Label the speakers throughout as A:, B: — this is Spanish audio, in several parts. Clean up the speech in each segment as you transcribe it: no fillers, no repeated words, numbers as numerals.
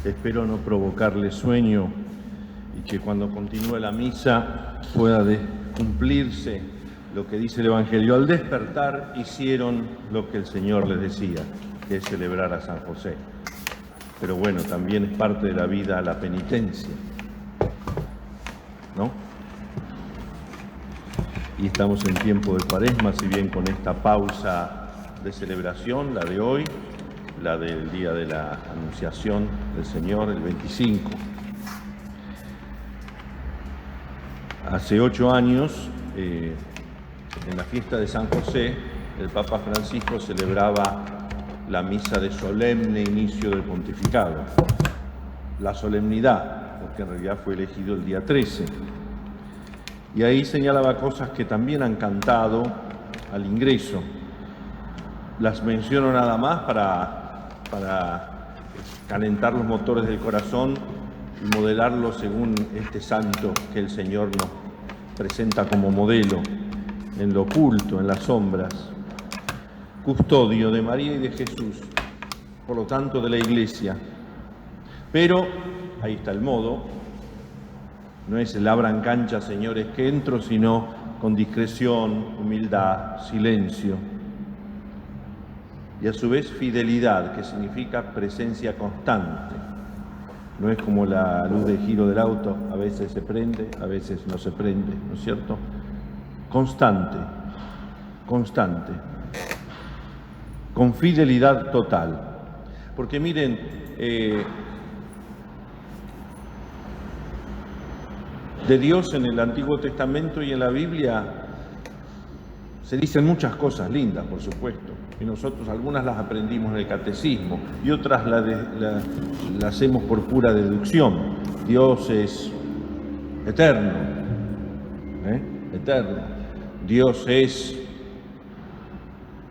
A: Espero no provocarle sueño y que cuando continúe la misa pueda cumplirse lo que dice el Evangelio. Al despertar hicieron lo que el Señor les decía, que es celebrar a San José. Pero bueno, también es parte de la vida la penitencia, ¿no? Y estamos en tiempo de Cuaresma, si bien con esta pausa de celebración, la de hoy, la del día de la Anunciación del Señor, el 25. Hace 8 años, en la fiesta de San José, el Papa Francisco celebraba la misa de solemne inicio del pontificado. La solemnidad, porque en realidad fue elegido el día 13. Y ahí señalaba cosas que también han cantado al ingreso. Las menciono nada más para calentar los motores del corazón y modelarlo según este santo que el Señor nos presenta como modelo, en lo oculto, en las sombras, custodio de María y de Jesús, por lo tanto de la Iglesia. Pero, ahí está el modo, no es el abran cancha, señores, que entro, sino con discreción, humildad, silencio. Y a su vez fidelidad, que significa presencia constante. No es como la luz de giro del auto, a veces se prende, a veces no se prende, ¿no es cierto? Constante, constante, con fidelidad total. Porque miren, de Dios en el Antiguo Testamento y en la Biblia se dicen muchas cosas lindas, por supuesto, y nosotros algunas las aprendimos en el catecismo y otras las hacemos por pura deducción. Dios es eterno, eterno. Dios es,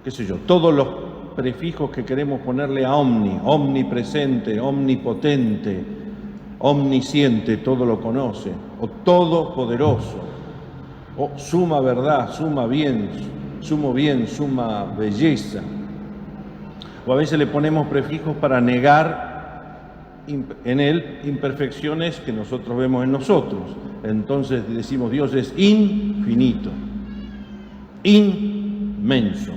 A: qué sé yo, todos los prefijos que queremos ponerle a omni, omnipresente, omnipotente, omnisciente, todo lo conoce, o todopoderoso, o suma verdad, suma bien, suma belleza. O a veces le ponemos prefijos para negar en él imperfecciones que nosotros vemos en nosotros. Entonces decimos Dios es infinito, inmenso.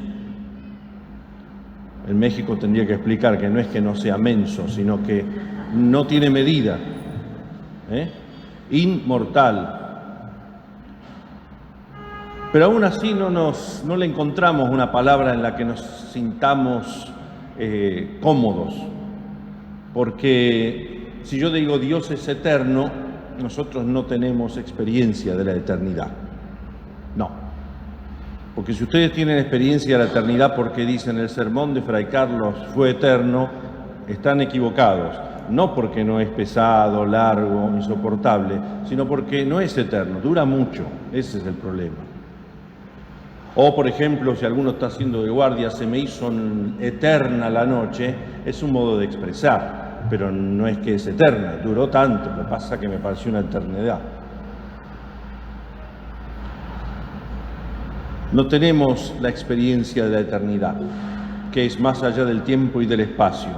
A: En México tendría que explicar que no es que no sea menso, sino que no tiene medida, inmortal. Pero aún así no le encontramos una palabra en la que nos sintamos cómodos, porque si yo digo Dios es eterno, nosotros no tenemos experiencia de la eternidad. No. Porque si ustedes tienen experiencia de la eternidad porque dicen el sermón de Fray Carlos fue eterno, están equivocados. No porque no es pesado, largo, insoportable, sino porque no es eterno, dura mucho. Ese es el problema. O, por ejemplo, si alguno está haciendo de guardia, se me hizo eterna la noche, es un modo de expresar, pero no es que es eterna, duró tanto, lo que pasa es que me pareció una eternidad. No tenemos la experiencia de la eternidad, que es más allá del tiempo y del espacio.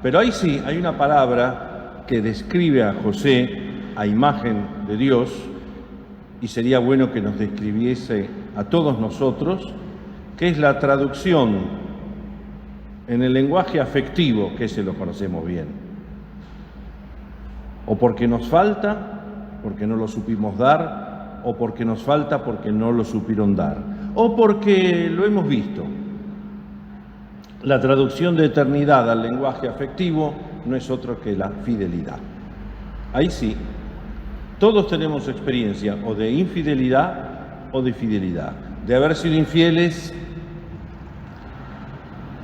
A: Pero ahí sí, hay una palabra que describe a José a imagen de Dios, y sería bueno que nos describiese a todos nosotros, que es la traducción en el lenguaje afectivo, que ese lo conocemos bien. O porque nos falta, porque no lo supimos dar, o porque nos falta porque no lo supieron dar, o porque lo hemos visto. La traducción de eternidad al lenguaje afectivo no es otro que la fidelidad. Ahí sí, todos tenemos experiencia o de infidelidad o de fidelidad, de haber sido infieles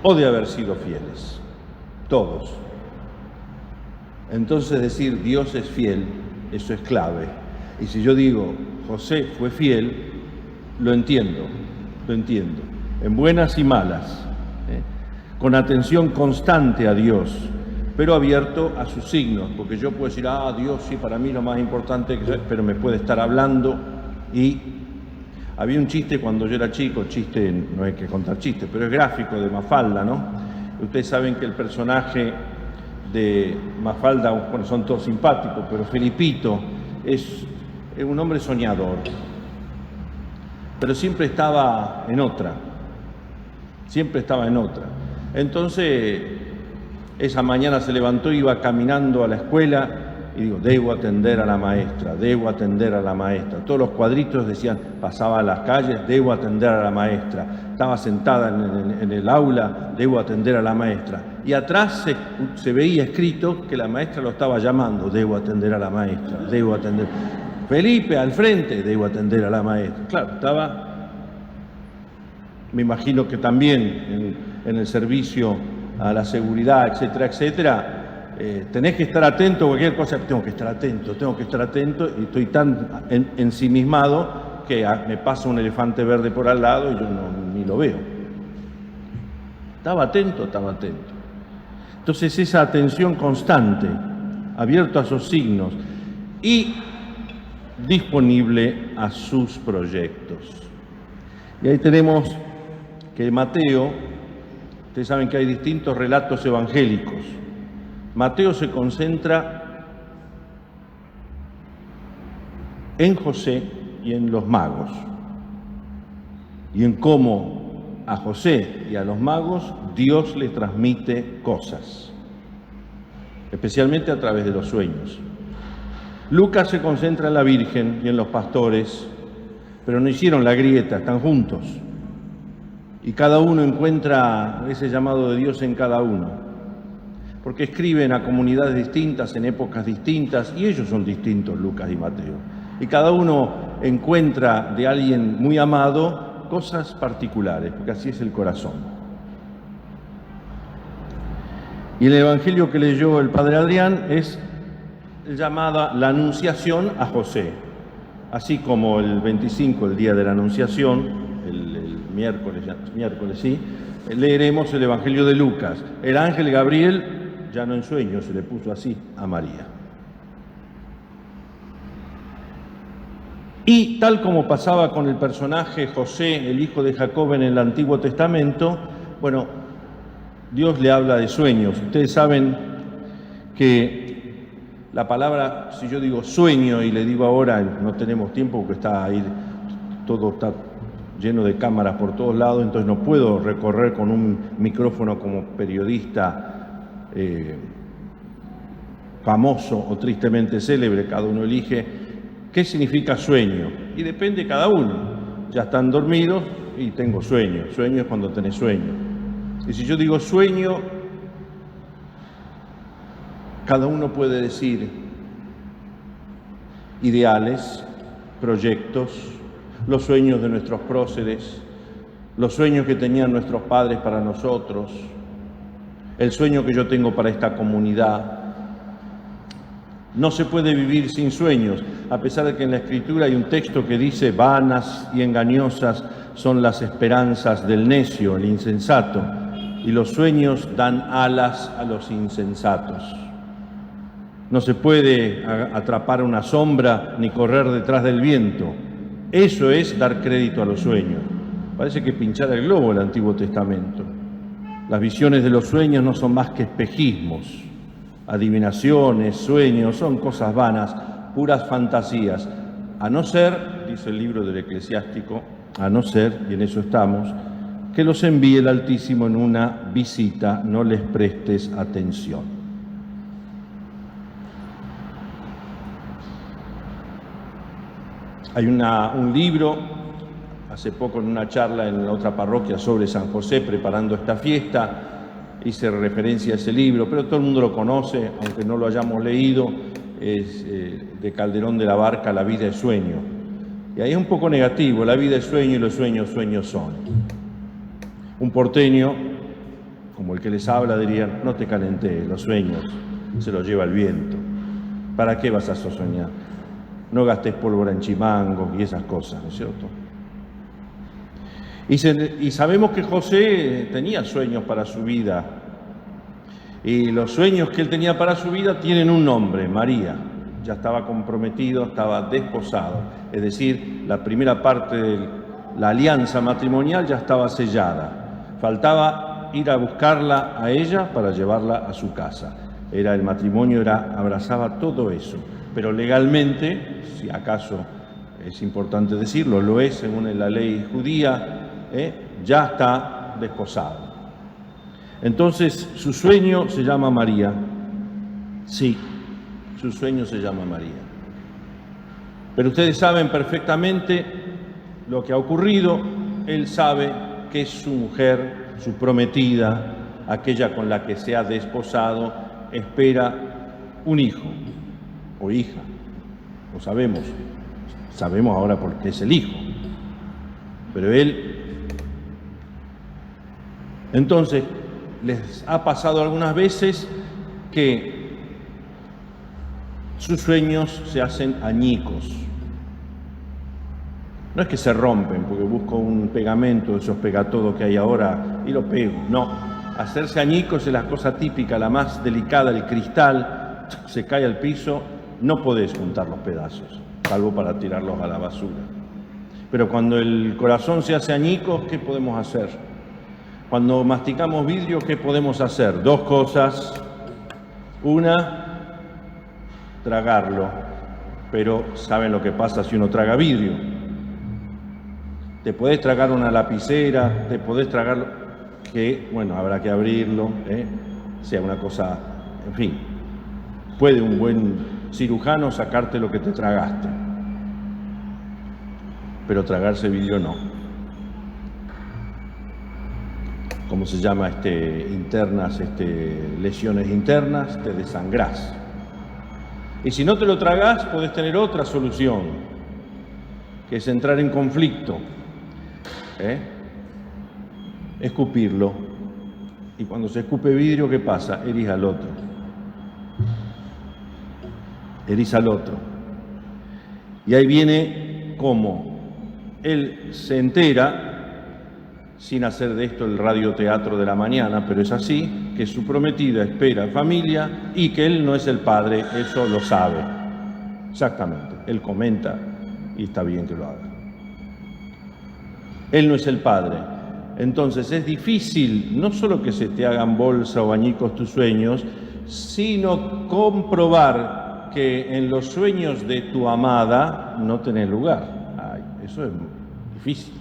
A: o de haber sido fieles, todos. Entonces decir Dios es fiel, eso es clave. Y si yo digo José fue fiel, lo entiendo, en buenas y malas, con atención constante a Dios, pero abierto a sus signos, porque yo puedo decir, Dios sí, para mí lo más importante, pero me puede estar hablando. Y había un chiste cuando yo era chico, chiste, no hay que contar chistes, pero es gráfico, de Mafalda, ¿no? Ustedes saben que el personaje de Mafalda, bueno, son todos simpáticos, pero Felipito es un hombre soñador, pero siempre estaba en otra, siempre estaba en otra. Entonces, esa mañana se levantó, iba caminando a la escuela y digo, debo atender a la maestra, debo atender a la maestra. Todos los cuadritos decían, pasaba a las calles, debo atender a la maestra. Estaba sentada en el aula, debo atender a la maestra. Y atrás se veía escrito que la maestra lo estaba llamando, debo atender a la maestra, debo atender. Felipe, al frente, debo atender a la maestra. Claro, estaba, me imagino que también en el servicio a la seguridad, etcétera, etcétera. Tenés que estar atento a cualquier cosa, tengo que estar atento, y estoy tan ensimismado que me pasa un elefante verde por al lado y yo ni lo veo. Estaba atento. Entonces esa atención constante, abierto a sus signos y disponible a sus proyectos. Y ahí tenemos que Mateo, ustedes saben que hay distintos relatos evangélicos. Mateo se concentra en José y en los magos, y en cómo a José y a los magos Dios les transmite cosas, especialmente a través de los sueños. Lucas se concentra en la Virgen y en los pastores, pero no hicieron la grieta, están juntos, y cada uno encuentra ese llamado de Dios en cada uno. Porque escriben a comunidades distintas, en épocas distintas, y ellos son distintos, Lucas y Mateo. Y cada uno encuentra de alguien muy amado cosas particulares, porque así es el corazón. Y el evangelio que leyó el padre Adrián es llamada la Anunciación a José. Así como el 25, el día de la Anunciación, el miércoles, sí, leeremos el evangelio de Lucas. El ángel Gabriel, ya no en sueños, se le puso así a María. Y tal como pasaba con el personaje José, el hijo de Jacob en el Antiguo Testamento, bueno, Dios le habla de sueños. Ustedes saben que la palabra, si yo digo sueño y le digo ahora, no tenemos tiempo porque está ahí, todo está lleno de cámaras por todos lados, entonces no puedo recorrer con un micrófono como periodista famoso o tristemente célebre, cada uno elige qué significa sueño, y depende cada uno. Ya están dormidos y tengo sueño. Sueño es cuando tenés sueño. Y si yo digo sueño, cada uno puede decir ideales, proyectos, los sueños de nuestros próceres, los sueños que tenían nuestros padres para nosotros, el sueño que yo tengo para esta comunidad. No se puede vivir sin sueños, a pesar de que en la Escritura hay un texto que dice: vanas y engañosas son las esperanzas del necio, el insensato, y los sueños dan alas a los insensatos. No se puede atrapar una sombra ni correr detrás del viento. Eso es dar crédito a los sueños. Parece que pinchara el globo el Antiguo Testamento. Las visiones de los sueños no son más que espejismos, adivinaciones, sueños, son cosas vanas, puras fantasías. A no ser, dice el libro del Eclesiástico, a no ser, y en eso estamos, que los envíe el Altísimo en una visita, no les prestes atención. Hay un libro, hace poco en una charla en otra parroquia sobre San José, preparando esta fiesta, hice referencia a ese libro, pero todo el mundo lo conoce, aunque no lo hayamos leído, es de Calderón de la Barca, La vida es sueño. Y ahí es un poco negativo, la vida es sueño y los sueños, sueños son. Un porteño, como el que les habla, dirían: no te calenté, los sueños se los lleva el viento. ¿Para qué vas a soñar? No gastes pólvora en chimangos y esas cosas, ¿no es cierto? Y sabemos que José tenía sueños para su vida. Y los sueños que él tenía para su vida tienen un nombre: María. Ya estaba comprometido, estaba desposado. Es decir, la primera parte de la alianza matrimonial ya estaba sellada. Faltaba ir a buscarla a ella para llevarla a su casa. el matrimonio abrazaba todo eso. Pero legalmente, si acaso es importante decirlo, lo es según la ley judía, ya está desposado. Entonces, su sueño se llama María. Sí, su sueño se llama María. Pero ustedes saben perfectamente lo que ha ocurrido. Él sabe que su mujer, su prometida, aquella con la que se ha desposado, espera un hijo o hija. Lo sabemos. Sabemos ahora por qué es el hijo. Pero él... Entonces, les ha pasado algunas veces que sus sueños se hacen añicos. No es que se rompen, porque busco un pegamento de esos pegatodos que hay ahora y lo pego. No, hacerse añicos es la cosa típica, la más delicada, el cristal, se cae al piso, no podés juntar los pedazos, salvo para tirarlos a la basura. Pero cuando el corazón se hace añicos, ¿qué podemos hacer? Cuando masticamos vidrio, ¿qué podemos hacer? Dos cosas. Una, tragarlo. Pero ¿saben lo que pasa si uno traga vidrio? Te podés tragar una lapicera, te podés tragar, que, bueno, habrá que abrirlo, sea una cosa, en fin. Puede un buen cirujano sacarte lo que te tragaste. Pero tragarse vidrio no. ¿Cómo se llama? Internas, lesiones internas, te desangrás. Y si no te lo tragás, podés tener otra solución, que es entrar en conflicto, escupirlo. Y cuando se escupe vidrio, ¿qué pasa? Herís al otro. Herís al otro. Y ahí viene cómo él se entera, sin hacer de esto el radioteatro de la mañana, pero es así, que su prometida espera familia y que él no es el padre, eso lo sabe. Exactamente, él comenta y está bien que lo haga. Él no es el padre. Entonces es difícil no solo que se te hagan bolsa o añicos tus sueños, sino comprobar que en los sueños de tu amada no tenés lugar. Ay, eso es difícil.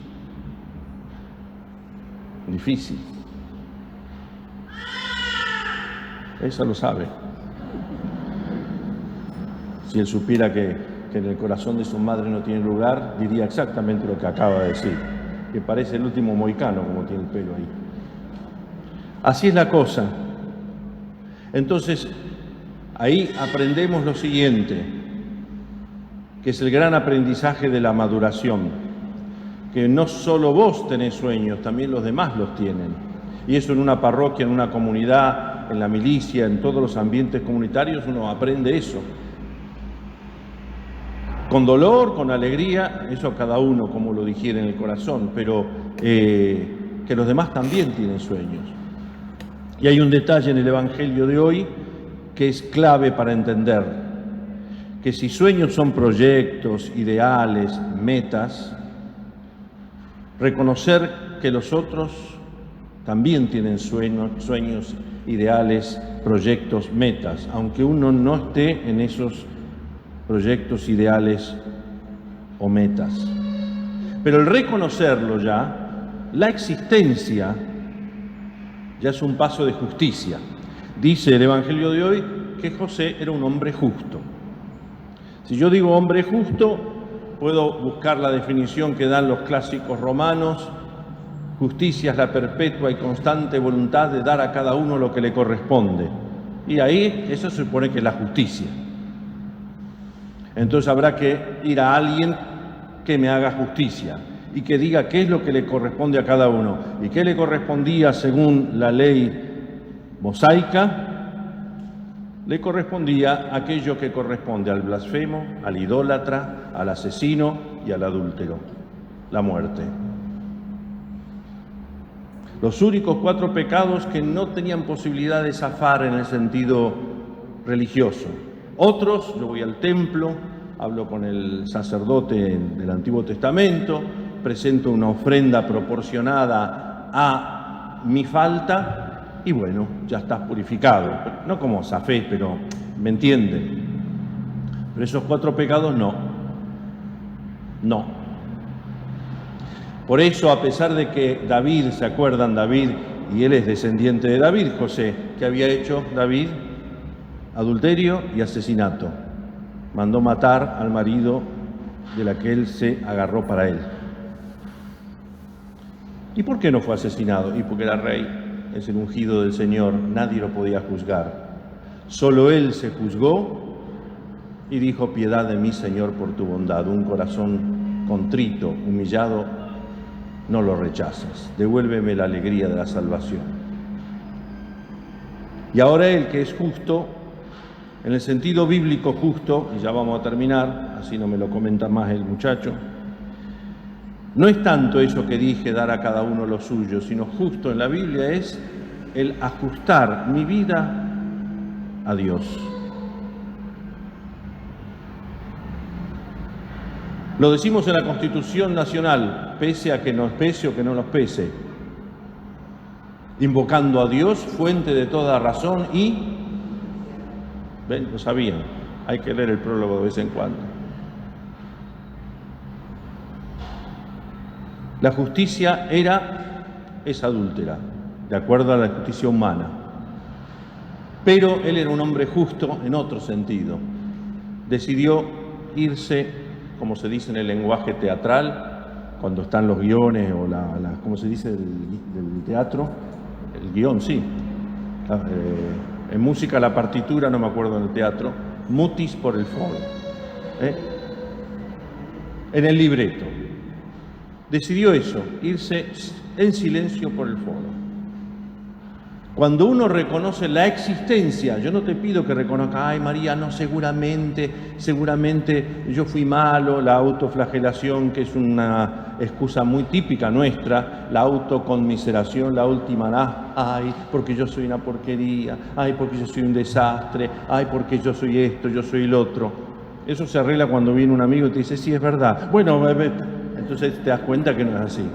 A: Difícil. Ella lo sabe. Si él supiera que en el corazón de su madre no tiene lugar, diría exactamente lo que acaba de decir, que parece el último mohicano como tiene el pelo ahí. Así es la cosa. Entonces, ahí aprendemos lo siguiente, que es el gran aprendizaje de la maduración. Que no solo vos tenés sueños, también los demás los tienen. Y eso en una parroquia, en una comunidad, en la milicia, en todos los ambientes comunitarios, uno aprende eso. Con dolor, con alegría, eso cada uno como lo digiere en el corazón, pero que los demás también tienen sueños. Y hay un detalle en el Evangelio de hoy que es clave para entender, que si sueños son proyectos, ideales, metas, reconocer que los otros también tienen sueños, ideales, proyectos, metas, aunque uno no esté en esos proyectos, ideales o metas. Pero el reconocerlo ya, la existencia, ya es un paso de justicia. Dice el Evangelio de hoy que José era un hombre justo. Si yo digo hombre justo, puedo buscar la definición que dan los clásicos romanos. Justicia es la perpetua y constante voluntad de dar a cada uno lo que le corresponde. Y ahí eso se supone que es la justicia. Entonces habrá que ir a alguien que me haga justicia y que diga qué es lo que le corresponde a cada uno. ¿Y qué le correspondía según la ley mosaica? Le correspondía aquello que corresponde al blasfemo, al idólatra, al asesino y al adúltero, la muerte. Los únicos 4 pecados que no tenían posibilidad de zafar en el sentido religioso. Otros, yo voy al templo, hablo con el sacerdote del Antiguo Testamento, presento una ofrenda proporcionada a mi falta y bueno, ya estás purificado. No como Zafé, pero ¿me entiende? Pero esos 4 pecados no. No. Por eso, a pesar de que David, ¿se acuerdan? David, y él es descendiente de David, José, ¿qué había hecho David? Adulterio y asesinato. Mandó matar al marido de la que él se agarró para él. ¿Y por qué no fue asesinado? Y porque era rey, es el ungido del Señor, nadie lo podía juzgar. Solo él se juzgó y dijo: piedad de mí, Señor, por tu bondad. Un corazón contrito, humillado, no lo rechazas. Devuélveme la alegría de la salvación. Y ahora él, que es justo, en el sentido bíblico justo, y ya vamos a terminar, así no me lo comenta más el muchacho, no es tanto eso que dije, dar a cada uno lo suyo, sino justo en la Biblia es el ajustar mi vida a Dios. Lo decimos en la Constitución Nacional, pese a que nos pese o que no nos pese, invocando a Dios, fuente de toda razón y... ¿Ven? Lo sabían. Hay que leer el prólogo de vez en cuando. La justicia es adúltera, de acuerdo a la justicia humana. Pero él era un hombre justo en otro sentido. Decidió irse, como se dice en el lenguaje teatral, cuando están los guiones o ¿cómo se dice del teatro? El guión, sí. En música la partitura, no me acuerdo en el teatro, mutis por el foro. En el libreto. Decidió eso, irse en silencio por el foro. Cuando uno reconoce la existencia, yo no te pido que reconozca, ay María, no, seguramente yo fui malo, la autoflagelación, que es una excusa muy típica nuestra, la autoconmiseración, la última, ay, porque yo soy una porquería, ay, porque yo soy un desastre, ay, porque yo soy esto, yo soy el otro. Eso se arregla cuando viene un amigo y te dice, sí, es verdad. Bueno, entonces te das cuenta que no es así.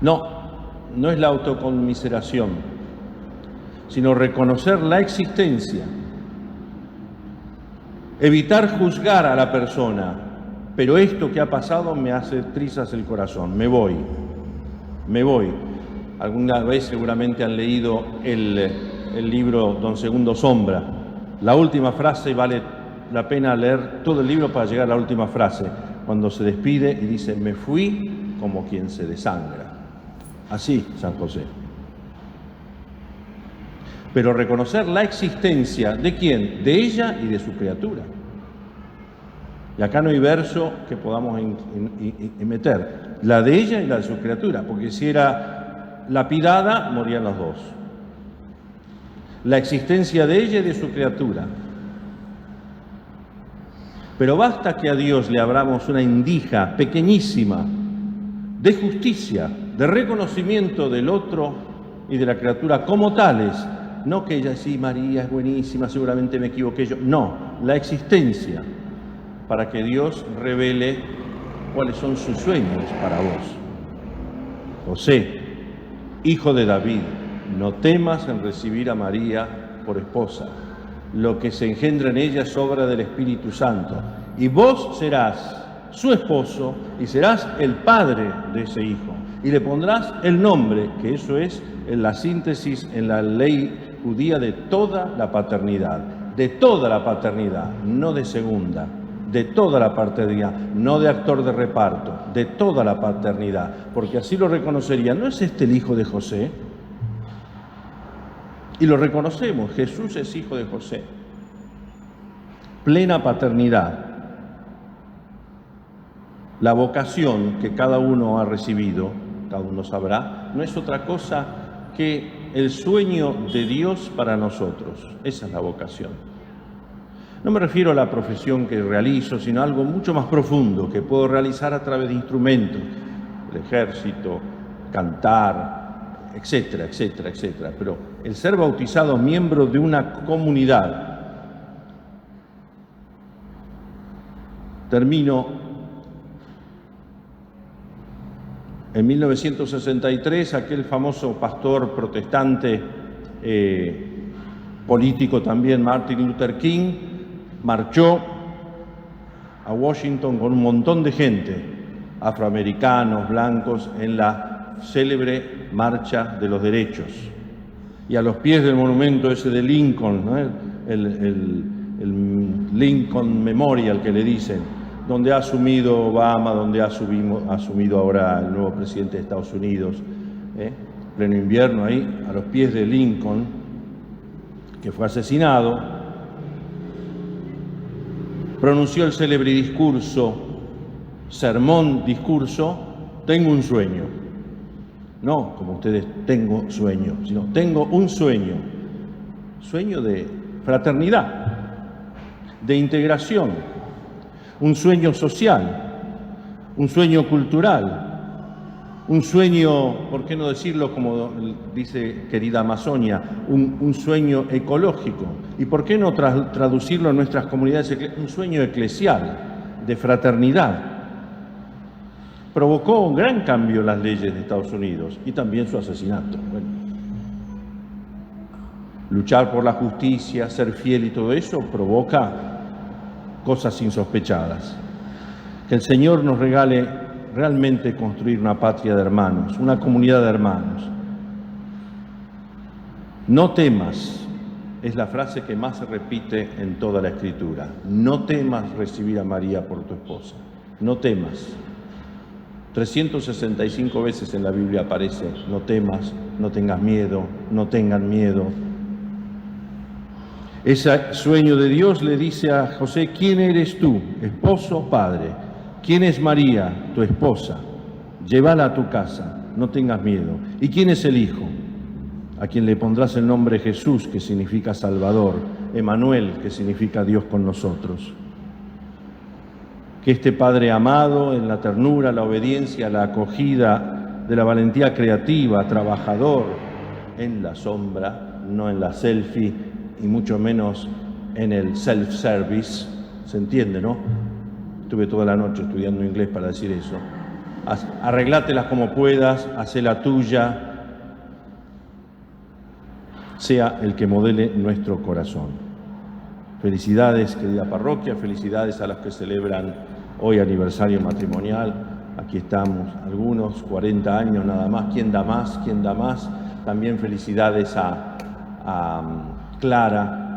A: No es la autoconmiseración, sino reconocer la existencia, evitar juzgar a la persona, pero esto que ha pasado me hace trizas el corazón, me voy. Alguna vez seguramente han leído el libro Don Segundo Sombra. La última frase, vale la pena leer todo el libro para llegar a la última frase, cuando se despide y dice, me fui como quien se desangra. Así, San José. Pero reconocer la existencia ¿de quién? De ella y de su criatura. Y acá no hay verso que podamos meter. La de ella y la de su criatura, porque si era lapidada, morían los dos. La existencia de ella y de su criatura. Pero basta que a Dios le abramos una indija pequeñísima de justicia, de reconocimiento del otro y de la criatura como tales. No que ella, sí, María es buenísima, seguramente me equivoqué yo. No, la existencia, para que Dios revele cuáles son sus sueños para vos. José, hijo de David, no temas en recibir a María por esposa. Lo que se engendra en ella es obra del Espíritu Santo. Y vos serás su esposo y serás el padre de ese hijo. Y le pondrás el nombre, que eso es en la síntesis en la ley judía de toda la paternidad. De toda la paternidad, no de segunda. De toda la paternidad, no de actor de reparto. De toda la paternidad. Porque así lo reconocerían. ¿No es este el hijo de José? Y lo reconocemos, Jesús es hijo de José. Plena paternidad. La vocación que cada uno ha recibido, cada uno sabrá, no es otra cosa que el sueño de Dios para nosotros. Esa es la vocación. No me refiero a la profesión que realizo, sino a algo mucho más profundo que puedo realizar a través de instrumentos, el ejército, cantar, etcétera, etcétera, etcétera. Pero el ser bautizado miembro de una comunidad. Termino En 1963, aquel famoso pastor protestante, político también, Martin Luther King, marchó a Washington con un montón de gente, afroamericanos, blancos, en la célebre Marcha de los Derechos. Y a los pies del monumento ese de Lincoln, ¿no? el Lincoln Memorial que le dicen, donde ha asumido Obama, donde ha asumido ahora el nuevo presidente de Estados Unidos, pleno invierno ahí, a los pies de Lincoln, que fue asesinado, pronunció el célebre discurso, tengo un sueño. No, como ustedes, tengo sueño, sino tengo un sueño de fraternidad, de integración, un sueño social, un sueño cultural, un sueño, ¿por qué no decirlo como dice querida Amazonia, un sueño ecológico? ¿Y por qué no traducirlo en nuestras comunidades? Un sueño eclesial, de fraternidad. Provocó un gran cambio en las leyes de Estados Unidos y también su asesinato. Bueno, luchar por la justicia, ser fiel y todo eso provoca cosas insospechadas. Que el Señor nos regale realmente construir una patria de hermanos, una comunidad de hermanos. No temas, es la frase que más se repite en toda la Escritura. No temas recibir a María por tu esposa. No temas. 365 veces en la Biblia aparece, no temas, no tengas miedo, no tengan miedo. Ese sueño de Dios le dice a José, ¿quién eres tú? Esposo, padre. ¿Quién es María, tu esposa? Llévala a tu casa, no tengas miedo. ¿Y quién es el hijo? A quien le pondrás el nombre Jesús, que significa Salvador, Emmanuel, que significa Dios con nosotros. Que este Padre amado, en la ternura, la obediencia, la acogida de la valentía creativa, trabajador, en la sombra, no en la selfie, y mucho menos en el self-service, ¿se entiende, no? Estuve toda la noche estudiando inglés para decir eso. Arreglátelas como puedas, hacé la tuya, sea el que modele nuestro corazón. Felicidades, querida parroquia, felicidades a los que celebran hoy aniversario matrimonial. Aquí estamos, algunos, 40 años nada más. ¿Quién da más? ¿Quién da más? También felicidades a Clara,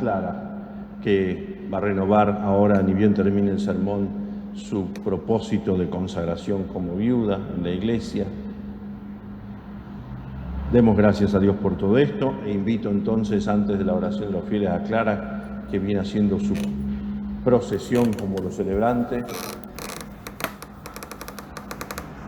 A: que va a renovar ahora, ni bien termine el sermón, su propósito de consagración como viuda en la iglesia. Demos gracias a Dios por todo esto e invito entonces, antes de la oración de los fieles, a Clara, que viene haciendo su procesión como los celebrantes,